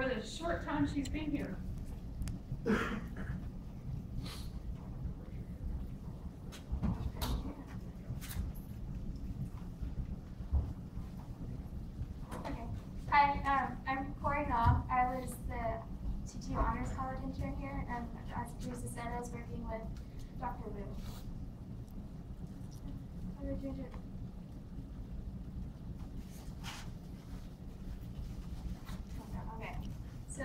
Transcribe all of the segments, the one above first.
for the short time she's been here. Okay. Hi, I'm Kori. I was the TTU Honors College intern here, and as Teresa said, I was working with Dr. Wu. Okay, so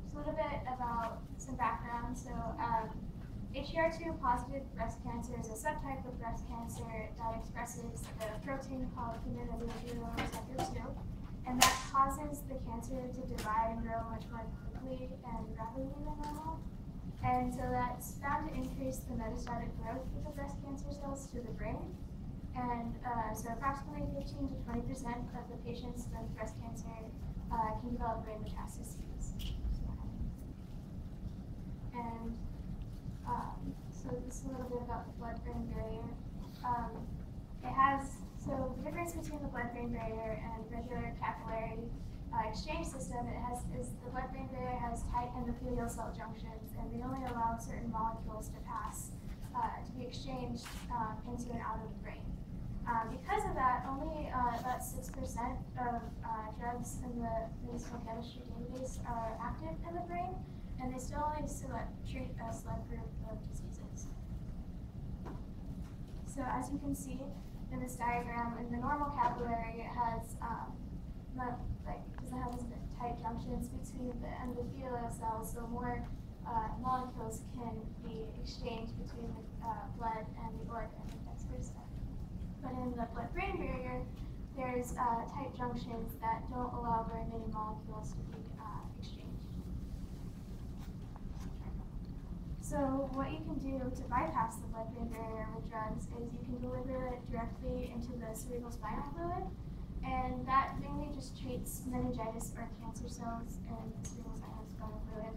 just a little bit about some background. So HER2 positive breast cancer is a subtype of breast cancer that expresses the protein called human receptor 2, and that causes the cancer to divide and grow much more quickly and rapidly than normal. And so that's found to increase the metastatic growth of the breast cancer cells to the brain. And so approximately 15 to 20% of the patients with breast cancer can develop brain metastases. And so this is a little bit about the blood-brain barrier. So the difference between the blood-brain barrier and regular capillary exchange system is the blood-brain barrier has tight endothelial cell junctions, and they only allow certain molecules to pass to be exchanged into and out of the brain. Because of that, only about 6% of drugs in the medicinal chemistry database are active in the brain, and they still only treat a select group of diseases. So as you can see in this diagram, in the normal capillary, it has doesn't have as tight junctions between the endothelial cells, so more molecules can be exchanged between the blood and the organ, and vice versa. But in the blood-brain barrier, there's tight junctions that don't allow very many molecules to be exchanged. So what you can do to bypass the blood-brain barrier with drugs is you can deliver it directly into the cerebral spinal fluid, and that mainly just treats meningitis or cancer cells in the cerebral spinal fluid.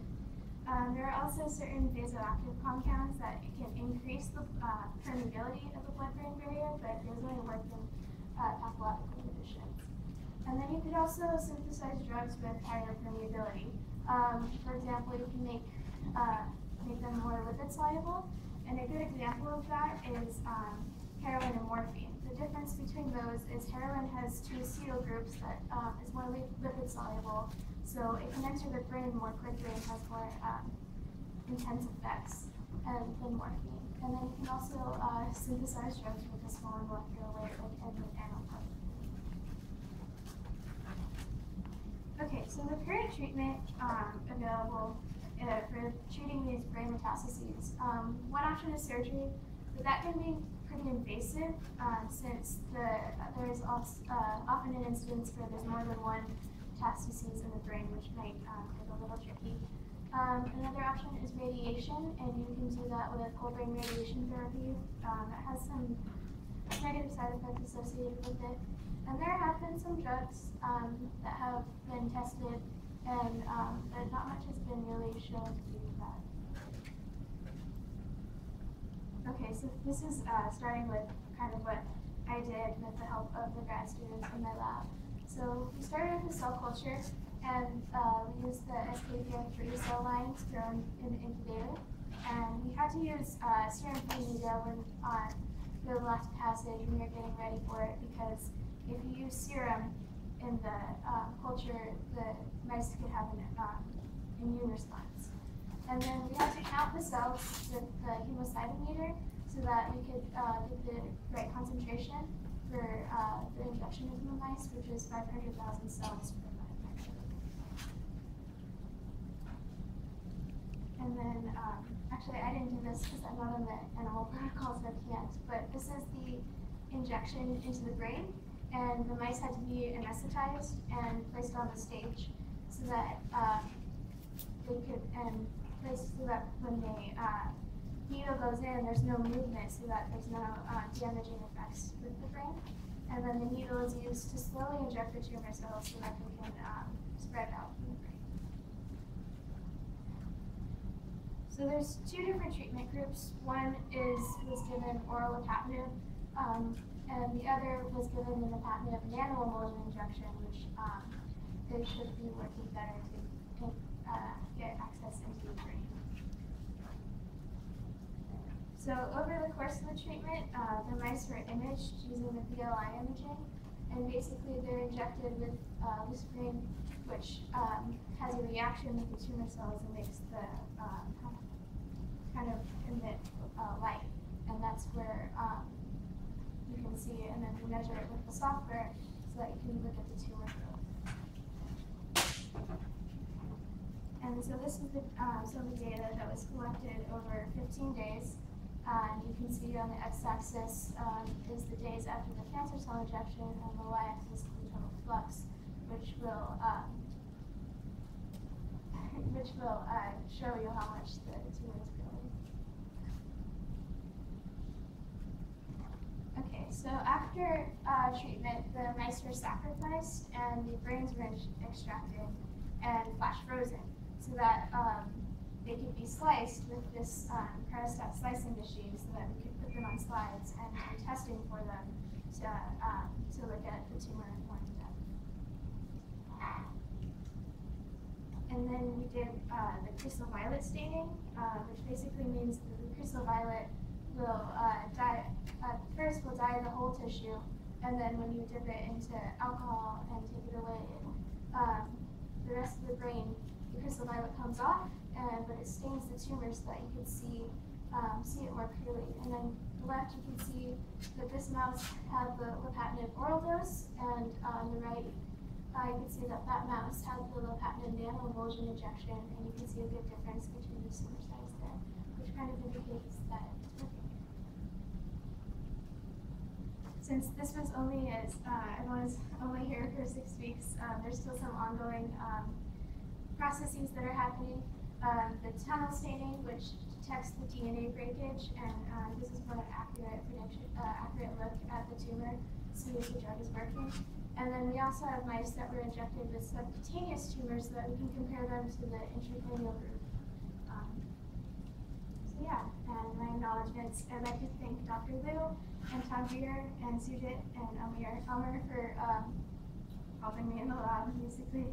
There are also certain vasoactive compounds that can increase the permeability of the blood-brain barrier, but those only work in pathological conditions. And then you could also synthesize drugs with higher permeability. For example, you can make them more lipid soluble, and a good example of that is heroin and morphine. The difference between those is heroin has two acetyl groups that is more lipid soluble, so it can enter the brain more quickly and has more intense effects than morphine. And then you can also synthesize drugs with a smaller molecular weight, like an nanoparticle. Okay, so the current treatment available for treating these brain metastases, one option is surgery, but that can be pretty invasive since there is often an instance where there's more than one metastases in the brain, which might get a little tricky. Another option is radiation, and you can do that with whole brain radiation therapy. That has some negative side effects associated with it. And there have been some drugs that have been tested, and but not much has been really shown to do that. Okay, so this is starting with kind of what I did with the help of the grad students in my lab. So we started with cell culture, and we used the SKPF3 cell lines grown in the incubator. And we had to use serum free media on the last passage when we were getting ready for it, because if you use serum in the culture, the mice could have an immune response. And then we had to count the cells with the hemocytometer so that we could get the right concentration for the injection into the mice, which is 500,000 cells per microgram. And then, actually I didn't do this because I'm not on the animal protocol, so I can't, but this is the injection into the brain, and the mice had to be anesthetized and placed on the stage so that they could, and placed so that when the needle goes in, there's no movement, so that there's no damaging effects with the brain. And then the needle is used to slowly inject the tumor cells so that they can spread out from the brain. So there's two different treatment groups. One was given oral ipatinib, and the other was given an ipatinib nanoemulsion injection, which they should be working better to get access into the brain. So over the course of the treatment, the mice were imaged using the BLI imaging, and basically they're injected with luciferin, which has a reaction with the tumor cells and makes the kind of emit light, and that's where you can see, and then you measure it with the software so that you can look at the tumor growth. And so this is some of the data that was collected over 15 days. And you can see on the x-axis is the days after the cancer cell injection, and the y-axis is the total flux, which will show you how much the tumor is growing. Okay, so after treatment, the mice were sacrificed, and the brains were extracted and flash frozen, so that they could be sliced with this cryostat slicing machine so that we could put them on slides and do testing for them to look at the tumor in more depth. And then we did the crystal violet staining, which basically means that the crystal violet will dye, first will dye the whole tissue, and then when you dip it into alcohol and take it away, the rest of the brain, the crystal violet comes off, but it stains the tumor so that you can see it more clearly. And then on the left, you can see that this mouse had the lapatinib oral dose, and on the right, you can see that that mouse had the lapatinib nano-emulsion injection, and you can see a good difference between the tumor size there, which kind of indicates that it's working. Since this was only everyone's only here for 6 weeks, there's still some ongoing processes that are happening. The tunnel staining, which detects the DNA breakage and gives us more an accurate look at the tumor, see if the drug is working. And then we also have mice that were injected with subcutaneous tumors so that we can compare them to the intracranial group. So yeah, and my acknowledgements. I'd like to thank Dr. Liu and Tanvir and Sujit and Amir for helping me in the lab, basically.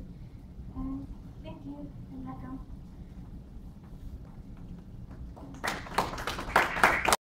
And thank you, and welcome.